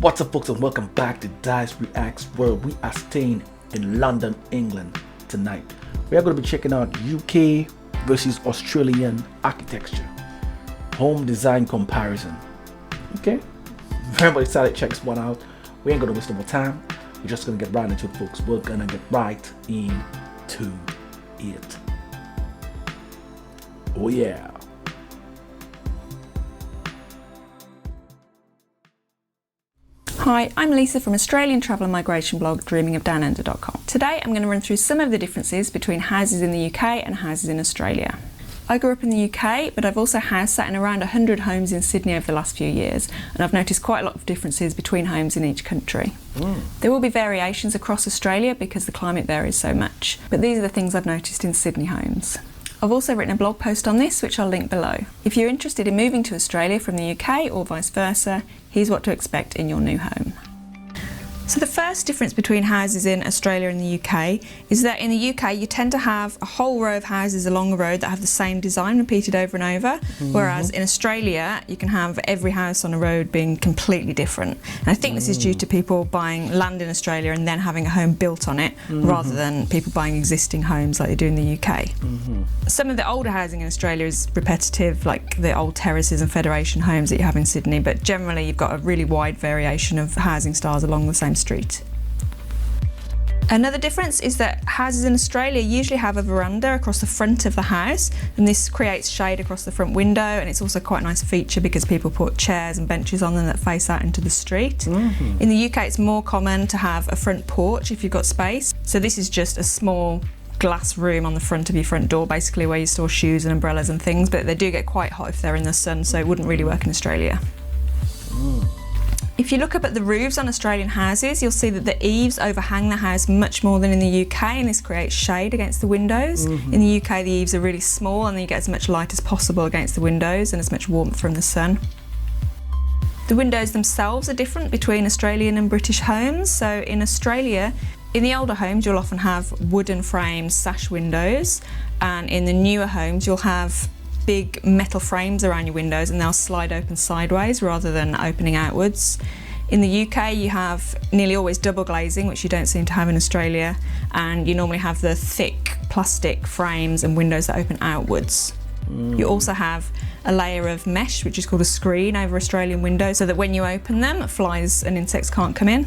What's up, folks, and welcome back to Dyce Reacts, where we are staying in London, England tonight. We are going to be checking out UK versus Australian architecture, home design comparison. Okay, very excited to check this one out. We ain't going to waste no more time. We're just going to get right into it, folks. We're going to get right into it. Oh yeah. Hi, I'm Lisa from Australian travel and migration blog dreamingofdownunder.com. Today I'm going to run through some of the differences between houses in the UK and houses in Australia. I grew up in the UK, but I've also house sat in around 100 homes in Sydney over the last few years, and I've noticed quite a lot of differences between homes in each country. There will be variations across Australia because the climate varies so much, but these are the things I've noticed in Sydney homes. I've also written a blog post on this, which I'll link below. If you're interested in moving to Australia from the UK or vice versa, here's what to expect in your new home. So the first difference between houses in Australia and the UK is that in the UK you tend to have a whole row of houses along a road that have the same design repeated over and over, whereas in Australia you can have every house on a road being completely different. And I think this is due to people buying land in Australia and then having a home built on it, rather than people buying existing homes like they do in the UK. Some of the older housing in Australia is repetitive, like the old terraces and Federation homes that you have in Sydney, but generally you've got a really wide variation of housing styles along the same street. Another difference is that houses in Australia usually have a veranda across the front of the house, and this creates shade across the front window, and it's also quite a nice feature because people put chairs and benches on them that face out into the street. In the UK it's more common to have a front porch if you've got space, so this is just a small glass room on the front of your front door, basically where you store shoes and umbrellas and things, but they do get quite hot if they're in the sun, so it wouldn't really work in Australia. If you look up at the roofs on Australian houses, you'll see that the eaves overhang the house much more than in the UK, and this creates shade against the windows. In the UK the eaves are really small and you get as much light as possible against the windows and as much warmth from the sun. The windows themselves are different between Australian and British homes. So in Australia, in the older homes you'll often have wooden framed sash windows, and in the newer homes you'll have big metal frames around your windows and they'll slide open sideways rather than opening outwards. In the UK you have nearly always double glazing, which you don't seem to have in Australia, and you normally have the thick plastic frames and windows that open outwards. You also have a layer of mesh, which is called a screen, over Australian windows so that when you open them, flies and insects can't come in.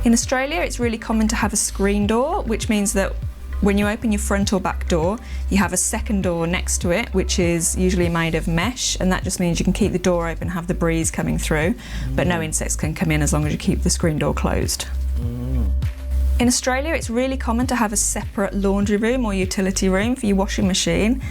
In Australia it's really common to have a screen door, which means that when you open your front or back door, you have a second door next to it, which is usually made of mesh, and that just means you can keep the door open, have the breeze coming through, but no insects can come in as long as you keep the screen door closed. In Australia, it's really common to have a separate laundry room or utility room for your washing machine.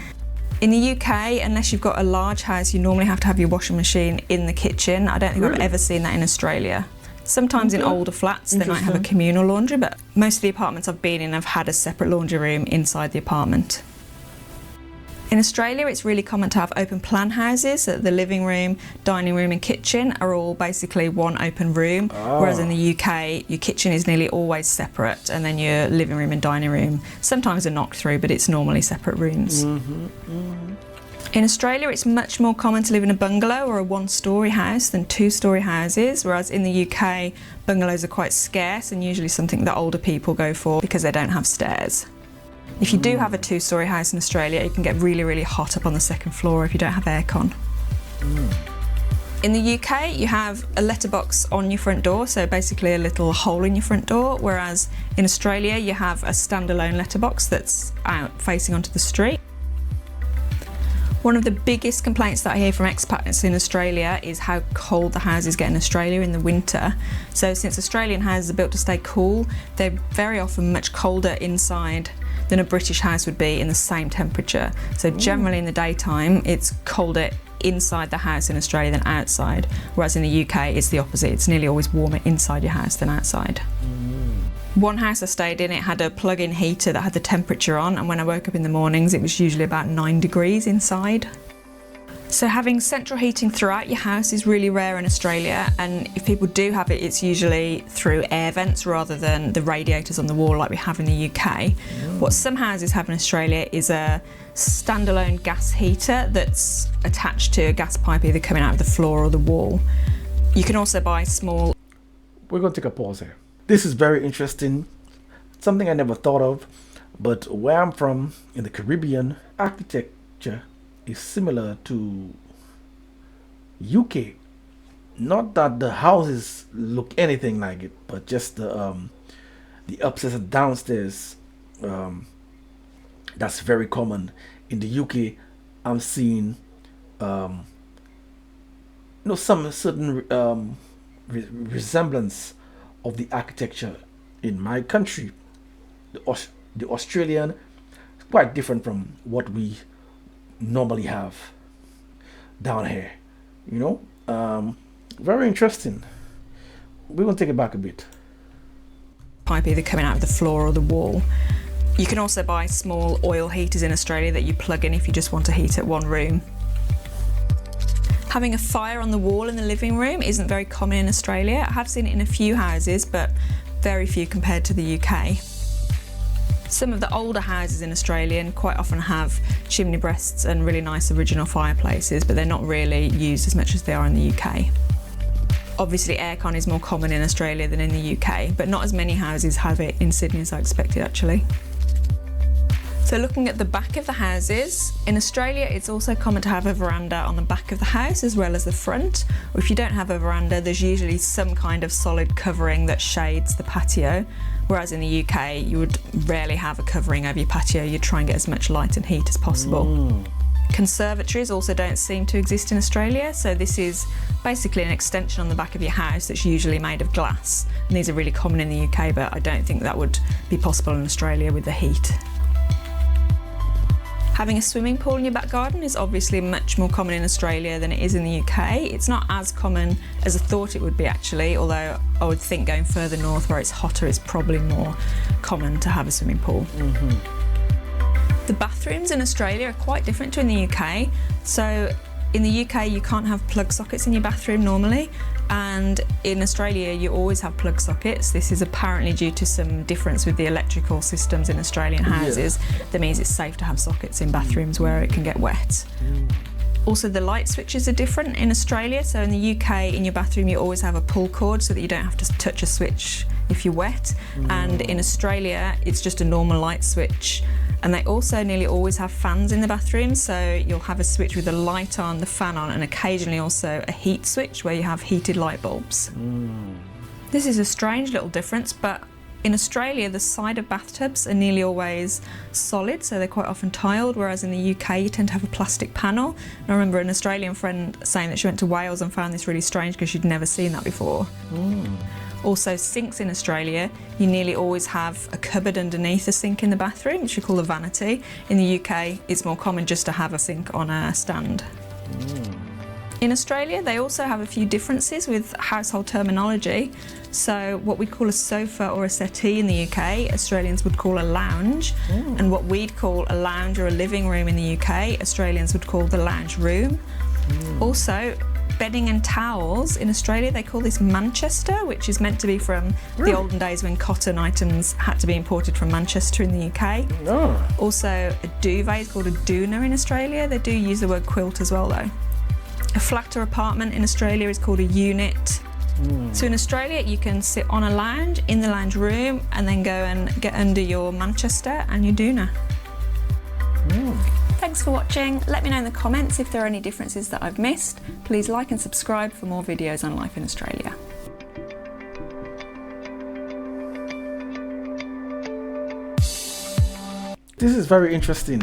In the UK, unless you've got a large house, you normally have to have your washing machine in the kitchen. I don't think I've ever seen that in Australia. Sometimes in older flats they might have a communal laundry, but most of the apartments I've been in have had a separate laundry room inside the apartment. In Australia it's really common to have open plan houses, so the living room, dining room and kitchen are all basically one open room, whereas in the UK your kitchen is nearly always separate, and then your living room and dining room sometimes are knocked through, but it's normally separate rooms. In Australia it's much more common to live in a bungalow or a one-storey house than two-storey houses, whereas in the UK bungalows are quite scarce and usually something that older people go for because they don't have stairs. If you do have a two-storey house in Australia, it can get really hot up on the second floor if you don't have aircon. In the UK you have a letterbox on your front door, so basically a little hole in your front door, whereas in Australia you have a standalone letterbox that's out facing onto the street. One of the biggest complaints that I hear from expats in Australia is how cold the houses get in Australia in the winter. So since Australian houses are built to stay cool, they're very often much colder inside than a British house would be in the same temperature. So generally in the daytime it's colder inside the house in Australia than outside, whereas in the UK it's the opposite. It's nearly always warmer inside your house than outside. One house I stayed in, it had a plug-in heater that had the temperature on, and when I woke up in the mornings it was usually about 9 degrees inside. So having central heating throughout your house is really rare in Australia, and if people do have it, it's usually through air vents rather than the radiators on the wall like we have in the UK. What some houses have in Australia is a standalone gas heater that's attached to a gas pipe either coming out of the floor or the wall. You can also buy small. We're going to take a pause here. This is very interesting. Something I never thought of, but where I'm from in the Caribbean, architecture is similar to UK. Not that the houses look anything like it, but just the upstairs and downstairs. That's very common in the UK. I'm seeing some certain resemblance of the architecture in my country. The Australian is quite different from what we normally have down here. Very interesting. We're gonna take it back a bit. Pipe either coming out of the floor or the wall. You can also buy small oil heaters in Australia that you plug in if you just want to heat at one room. Having a fire on the wall in the living room isn't very common in Australia. I have seen it in a few houses, but very few compared to the UK. Some of the older houses in Australia quite often have chimney breasts and really nice original fireplaces, but they're not really used as much as they are in the UK. Obviously aircon is more common in Australia than in the UK, but not as many houses have it in Sydney as I expected actually. So looking at the back of the houses, in Australia it's also common to have a veranda on the back of the house as well as the front, or if you don't have a veranda there's usually some kind of solid covering that shades the patio, whereas in the UK you would rarely have a covering over your patio. You'd try and get as much light and heat as possible. Conservatories also don't seem to exist in Australia, so this is basically an extension on the back of your house that's usually made of glass, and these are really common in the UK, but I don't think that would be possible in Australia with the heat. Having a swimming pool in your back garden is obviously much more common in Australia than it is in the UK. It's not as common as I thought it would be actually, although I would think going further north where it's hotter it's probably more common to have a swimming pool. The bathrooms in Australia are quite different to in the UK. So in the UK you can't have plug sockets in your bathroom normally, and in Australia you always have plug sockets. This is apparently due to some difference with the electrical systems in Australian houses. That means it's safe to have sockets in bathrooms where it can get wet. Also the light switches are different in Australia. So in the UK in your bathroom you always have a pull cord so that you don't have to touch a switch if you're wet, and in Australia it's just a normal light switch. And they also nearly always have fans in the bathroom, so you'll have a switch with a light on, the fan on, and occasionally also a heat switch where you have heated light bulbs. This is a strange little difference, but in Australia the side of bathtubs are nearly always solid, so they're quite often tiled, whereas in the UK you tend to have a plastic panel. And I remember an Australian friend saying that she went to Wales and found this really strange because she'd never seen that before. Also sinks in Australia, you nearly always have a cupboard underneath the sink in the bathroom, which we call a vanity. In the UK, it's more common just to have a sink on a stand. In Australia, they also have a few differences with household terminology. So what we'd call a sofa or a settee in the UK, Australians would call a lounge. And what we'd call a lounge or a living room in the UK, Australians would call the lounge room. Also, bedding and towels in Australia, they call this Manchester, which is meant to be from the olden days when cotton items had to be imported from Manchester in the UK. Also, a duvet is called a doona in Australia. They do use the word quilt as well though. A flat or apartment in Australia is called a unit. So in Australia you can sit on a lounge in the lounge room and then go and get under your Manchester and your doona. Thanks for watching. Let me know in the comments if there are any differences that I've missed. Please like and subscribe for more videos on life in Australia. This is very interesting,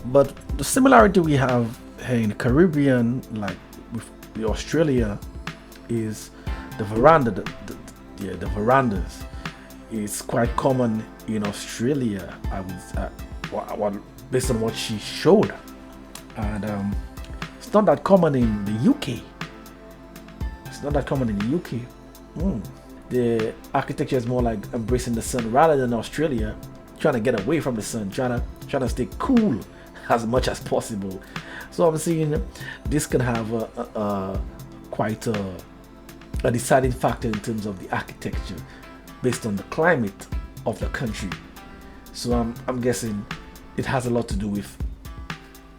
but the similarity we have here in the Caribbean, like with the Australia, is the veranda. The verandas is quite common in Australia. I was based on what she showed, and it's not that common in the UK. It's not that common in the UK. The architecture is more like embracing the sun rather than Australia, trying to get away from the sun, trying to stay cool as much as possible. So I'm seeing this can have quite a deciding factor in terms of the architecture based on the climate of the country. So I'm guessing it has a lot to do with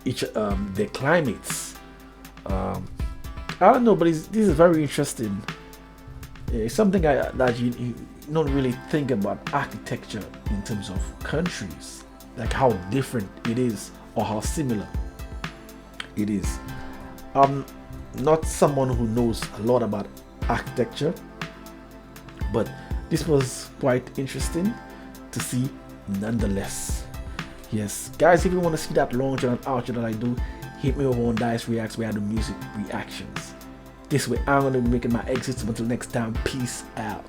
each their climates. I don't know, but this is very interesting. It's something that you don't really think about architecture in terms of countries, like how different it is or how similar it is. I'm not someone who knows a lot about architecture, but this was quite interesting to see nonetheless. Yes, guys, if you want to see that launcher and outro that I do, hit me over on Dyce Reacts where I do music reactions. This way, I'm going to be making my exits. Until next time, peace out.